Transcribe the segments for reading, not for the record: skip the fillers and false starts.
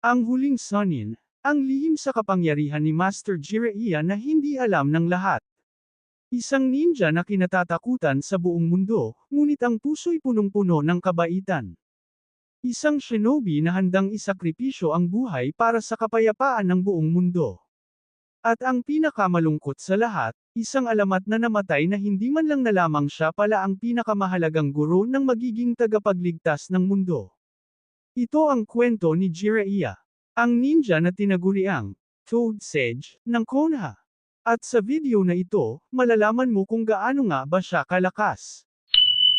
Ang huling Sannin, ang lihim sa kapangyarihan ni Master Jiraiya na hindi alam ng lahat. Isang ninja na kinatatakutan sa buong mundo, ngunit ang puso'y punong-puno ng kabaitan. Isang shinobi na handang isakripisyo ang buhay para sa kapayapaan ng buong mundo. At ang pinakamalungkot sa lahat, isang alamat na namatay na hindi man lang nalamang siya pala ang pinakamahalagang guro ng magiging tagapagligtas ng mundo. Ito ang kwento ni Jiraiya, ang ninja na tinaguriang Toad Sage ng Konoha. At sa video na ito, malalaman mo kung gaano nga ba siya kalakas.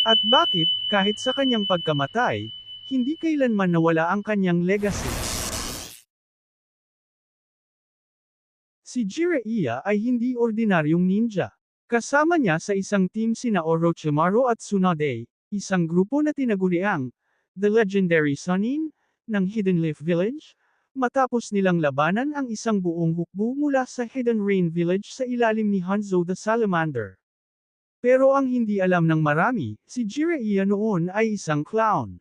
At bakit, kahit sa kanyang pagkamatay, hindi kailanman nawala ang kanyang legacy. Si Jiraiya ay hindi ordinaryong ninja. Kasama niya sa isang team sina Orochimaru at Tsunade, isang grupo na tinaguriang The Legendary Sannin ng Hidden Leaf Village, matapos nilang labanan ang isang buong hukbo mula sa Hidden Rain Village sa ilalim ni Hanzo the Salamander. Pero ang hindi alam ng marami, si Jiraiya noon ay isang clown.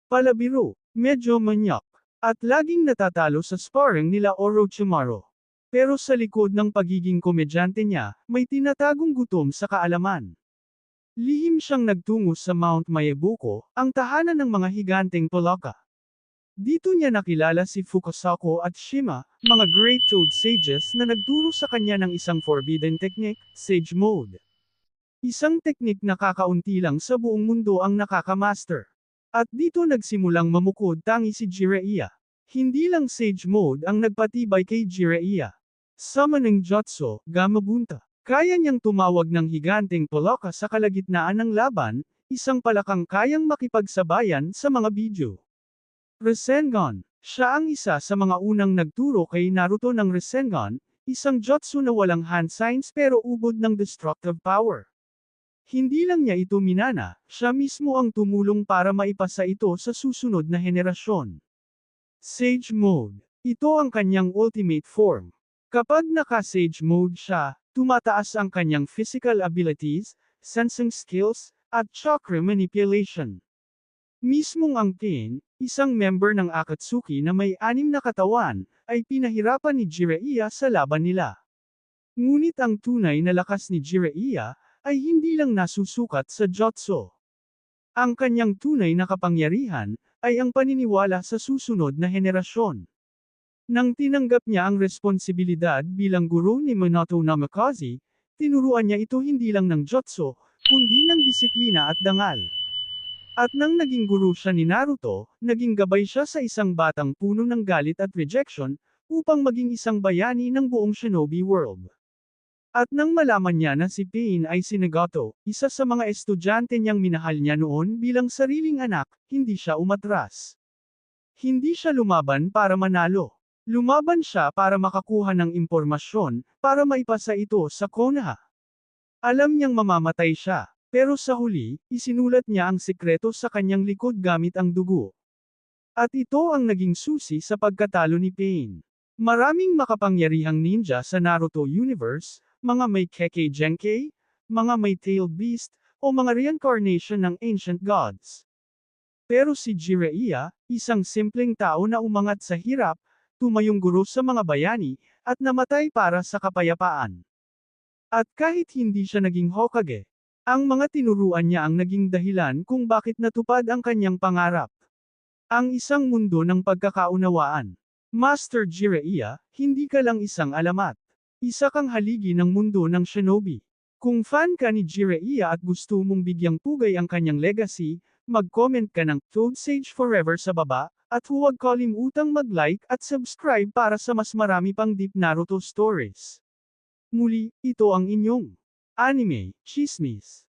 Palabiro, medyo manyak, at laging natatalo sa sparring nila Orochimaru. Pero sa likod ng pagiging komedyante niya, may tinatagong gutom sa kaalaman. Lihim siyang nagtungo sa Mount Maebuko, ang tahanan ng mga higanteng Polaka. Dito niya nakilala si Fukasaku at Shima, mga Great Toad Sages na nagturo sa kanya ng isang forbidden technique, Sage Mode. Isang teknik na kakaunti lang sa buong mundo ang nakakamaster. At dito nagsimulang mamukod tangi si Jiraiya. Hindi lang Sage Mode ang nagpatibay kay Jiraiya. Summoning Jutsu, Gamabunta. Kaya niyang tumawag ng higanteng Polaka sa kalagitnaan ng laban, isang palakang kayang makipagsabayan sa mga bidyo. Rasengan. Siya ang isa sa mga unang nagturo kay Naruto ng Rasengan, isang jutsu na walang hand signs pero ubod ng destructive power. Hindi lang niya ito minana, siya mismo ang tumulong para maipasa ito sa susunod na henerasyon. Sage Mode. Ito ang kanyang ultimate form. Kapag naka-Sage Mode siya, tumataas ang kanyang physical abilities, sensing skills, at chakra manipulation. Mismong ang Pain, isang member ng Akatsuki na may 6 na katawan, ay pinahirapan ni Jiraiya sa laban nila. Ngunit ang tunay na lakas ni Jiraiya, ay hindi lang nasusukat sa jutsu. Ang kanyang tunay na kapangyarihan, ay ang paniniwala sa susunod na henerasyon. Nang tinanggap niya ang responsibilidad bilang guro ni Minato Namikaze, tinuruan niya ito hindi lang ng jutsu, kundi ng disiplina at dangal. At nang naging guro siya ni Naruto, naging gabay siya sa isang batang puno ng galit at rejection, upang maging isang bayani ng buong shinobi world. At nang malaman niya na si Pain ay si Nagato, isa sa mga estudyante niyang minahal niya noon bilang sariling anak, hindi siya umatras. Hindi siya lumaban para manalo. Lumaban siya para makakuha ng impormasyon, para maipasa ito sa Konoha. Alam niyang mamamatay siya, pero sa huli, isinulat niya ang sikreto sa kanyang likod gamit ang dugo. At ito ang naging susi sa pagkatalo ni Pain. Maraming makapangyarihang ninja sa Naruto universe, mga may Kekkei Genkei, mga may tailed beast, o mga reincarnation ng ancient gods. Pero si Jiraiya, isang simpleng tao na umangat sa hirap, tumayong guro sa mga bayani, at namatay para sa kapayapaan. At kahit hindi siya naging Hokage, ang mga tinuruan niya ang naging dahilan kung bakit natupad ang kanyang pangarap. Ang isang mundo ng pagkakaunawaan. Master Jiraiya, hindi ka lang isang alamat. Isa kang haligi ng mundo ng shinobi. Kung fan ka ni Jiraiya at gusto mong bigyang pugay ang kanyang legacy, mag-comment ka ng Toad Sage Forever sa baba, at huwag kalimutang mag-like at subscribe para sa mas marami pang Deep Naruto stories. Muli, ito ang inyong Anime Chismis.